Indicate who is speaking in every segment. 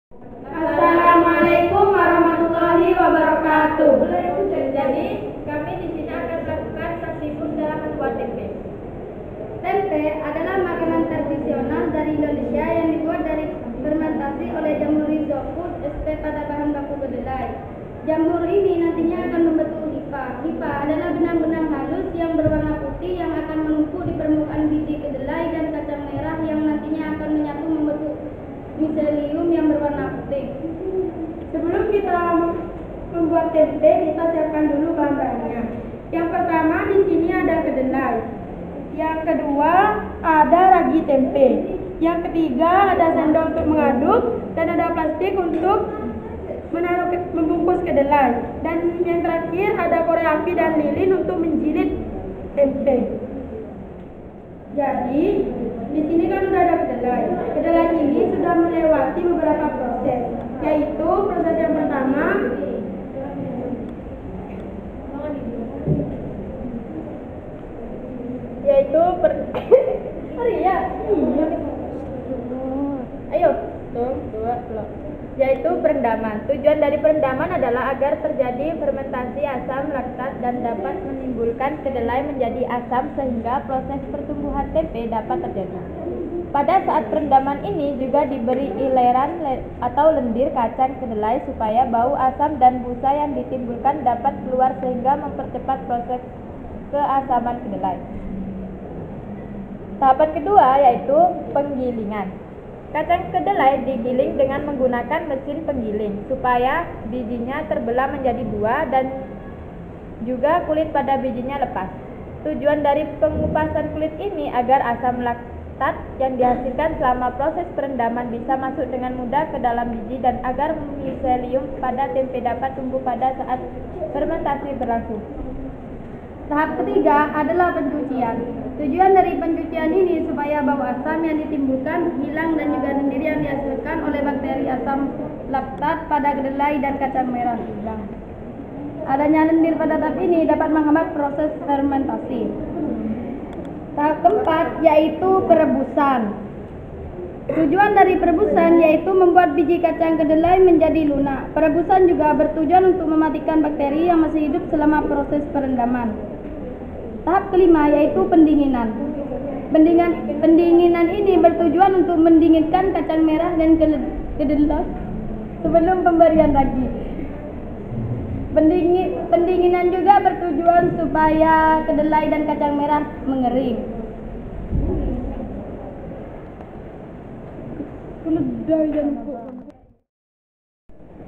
Speaker 1: Assalamualaikum warahmatullahi wabarakatuh. Jadi kami di sini akan melakukan saksipun dalam membuat tempe. Tempe adalah makanan tradisional dari Indonesia yang dibuat dari fermentasi oleh jamur rhizopus sp pada bahan baku kedelai. Jamur ini nantinya akan membentuk hifa. Hifa adalah benang-benang halus yang berwarna putih yang akan menumpuk di permukaan biji kedelai dan kacang merah yang nantinya akan menyatu membentuk miselium yang berwarna putih. Sebelum kita membuat tempe, kita siapkan dulu bahan-bahannya. Yang pertama di sini ada kedelai. Yang kedua ada ragi tempe. Yang ketiga ada sendok untuk mengaduk dan ada plastik untuk membungkus kedelai. Dan yang terakhir ada korek api dan lilin untuk menjilid tempe. Jadi di sini kan sudah ada kedelai. Kedelai ini sudah melewati beberapa proses, yaitu proses yang pertama yaitu yaitu perendaman. Tujuan dari perendaman adalah agar terjadi fermentasi asam laktat dan dapat menimbulkan kedelai menjadi asam sehingga proses pertumbuhan tempe dapat terjadi. Pada saat perendaman ini juga diberi ileran atau lendir kacang kedelai supaya bau asam dan busa yang ditimbulkan dapat keluar sehingga mempercepat proses keasaman kedelai. Tahapan kedua yaitu penggilingan. Kacang kedelai digiling dengan menggunakan mesin penggiling supaya bijinya terbelah menjadi dua dan juga kulit pada bijinya lepas. Tujuan dari pengupasan kulit ini agar asam laktat yang dihasilkan selama proses perendaman bisa masuk dengan mudah ke dalam biji dan agar miselium pada tempe dapat tumbuh pada saat fermentasi berlangsung. Tahap ketiga adalah pencucian. Tujuan dari pencucian ini supaya bau asam yang ditimbulkan hilang dan juga lendir yang dihasilkan oleh bakteri asam laktat pada kedelai dan kacang merah hilang. Adanya lendir pada tahap ini dapat menghambat proses fermentasi. Tahap keempat yaitu perebusan. Tujuan dari perebusan yaitu membuat biji kacang kedelai menjadi lunak. Perebusan juga bertujuan untuk mematikan bakteri yang masih hidup selama proses perendaman. Tahap kelima yaitu pendinginan. Pendinginan ini bertujuan untuk mendinginkan kacang merah dan kedelai sebelum pemberian ragi. Pendinginan juga bertujuan supaya kedelai dan kacang merah mengering.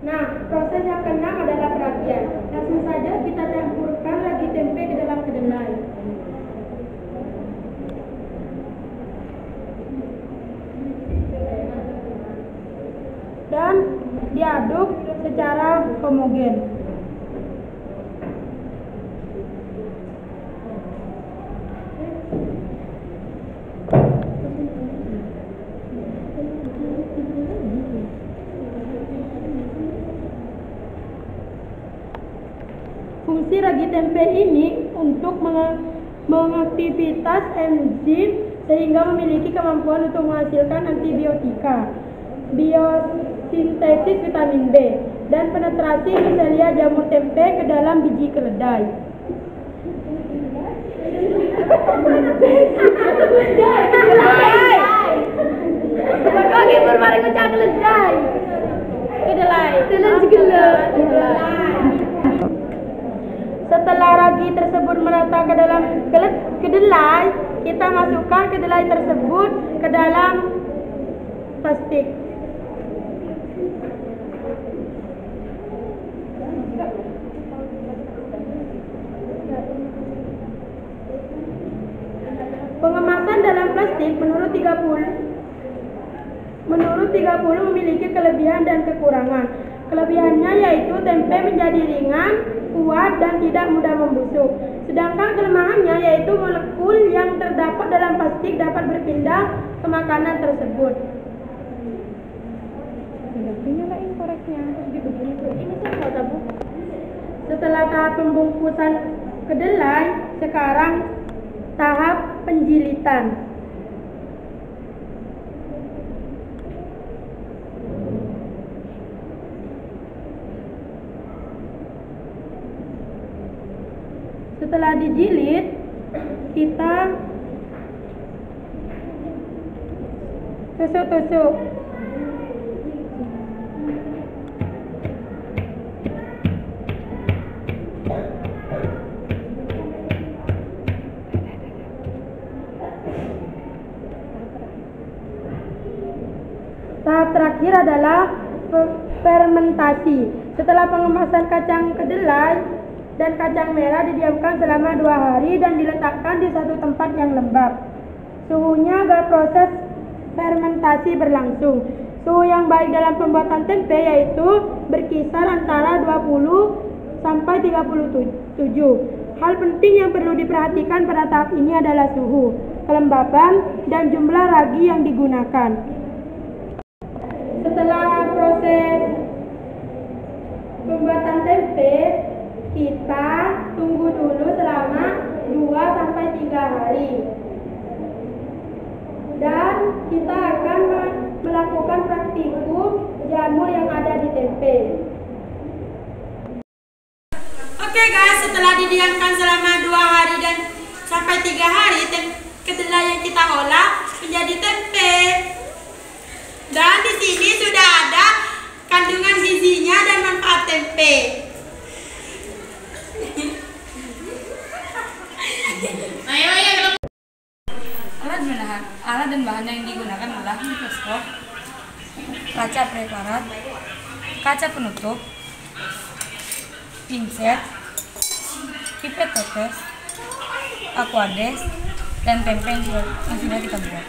Speaker 1: Nah, proses yang keenam adalah peragian. Langsung saja kita campurkan ragi tempe ke dalam kedelai. Dan diaduk secara homogen. Fungsi ragi tempe ini untuk mengaktivitas enzim sehingga memiliki kemampuan untuk menghasilkan antibiotika, biosintesis vitamin B, dan penetrasi miselia jamur tempe ke dalam biji kedelai. Setelah ragi tersebut merata ke dalam kedelai, kita masukkan kedelai tersebut ke dalam plastik. Pengemasan dalam plastik menurut 30 memiliki kelebihan dan kekurangan. Kelebihannya yaitu tempe menjadi ringan, kuat, dan tidak mudah membusuk. Sedangkan kelemahannya yaitu molekul yang terdapat dalam plastik dapat berpindah ke makanan tersebut. Nyalain koreknya. Setelah tahap pembungkusan kedelai, sekarang tahap penjilitan.
Speaker 2: Setelah dijilid, kita tusuk-tusuk. Tahap terakhir adalah fermentasi. Setelah pengemasan kacang kedelai dan kacang merah didiamkan selama 2 hari dan diletakkan di satu tempat yang lembab. Suhunya agar proses fermentasi berlangsung. Suhu yang baik dalam pembuatan tempe yaitu berkisar antara 20 sampai 37. Hal penting yang perlu diperhatikan pada tahap ini adalah suhu, kelembaban, dan jumlah ragi yang digunakan. Setelah proses pembuatan tempe, kita tunggu dulu selama 2 sampai 3 hari. Dan kita akan melakukan praktikum jamur yang ada di tempe.
Speaker 3: Oke guys, setelah didiamkan selama 2 hari dan sampai 3 hari, kedelai yang kita olah menjadi tempe. Dan di sini sudah ada kandungan gizinya dan manfaat tempe.
Speaker 4: Alat dan bahan yang digunakan adalah mikroskop, kaca preparat, kaca penutup, pinset, pipet tetes, aquades, dan tempe yang sudah kita buat.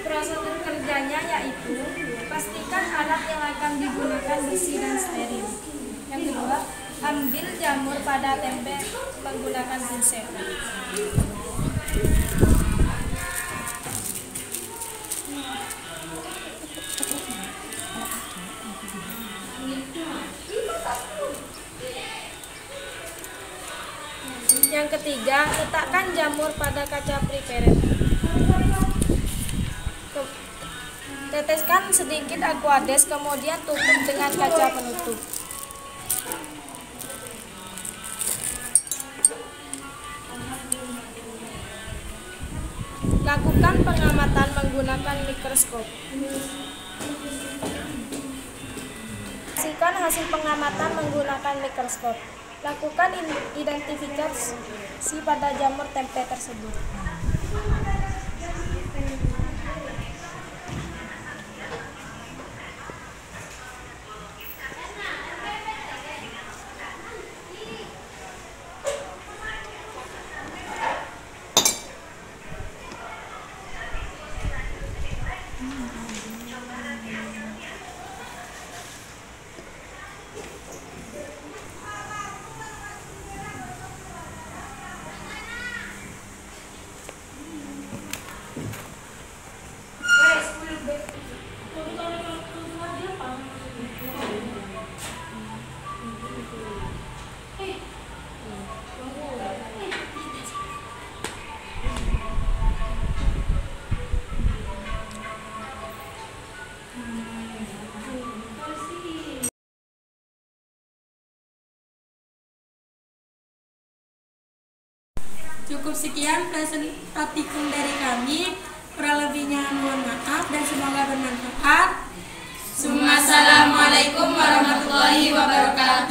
Speaker 5: Prosedur kerjanya yaitu pastikan alat yang akan digunakan bersih dan steril. Yang kedua, ambil jamur pada tempe menggunakan pinset. Yang ketiga, letakkan jamur pada kaca prepared. Teteskan sedikit aquades, kemudian tutup dengan kaca penutup. Lakukan pengamatan menggunakan mikroskop. Saksikan hasil pengamatan menggunakan mikroskop. Lakukan identifikasi pada jamur tempe tersebut.
Speaker 3: Cukup sekian presentasikum dari kami. Kurang lebihnya mohon maaf dan semoga bermanfaat.
Speaker 4: Assalamualaikum warahmatullahi wabarakatuh.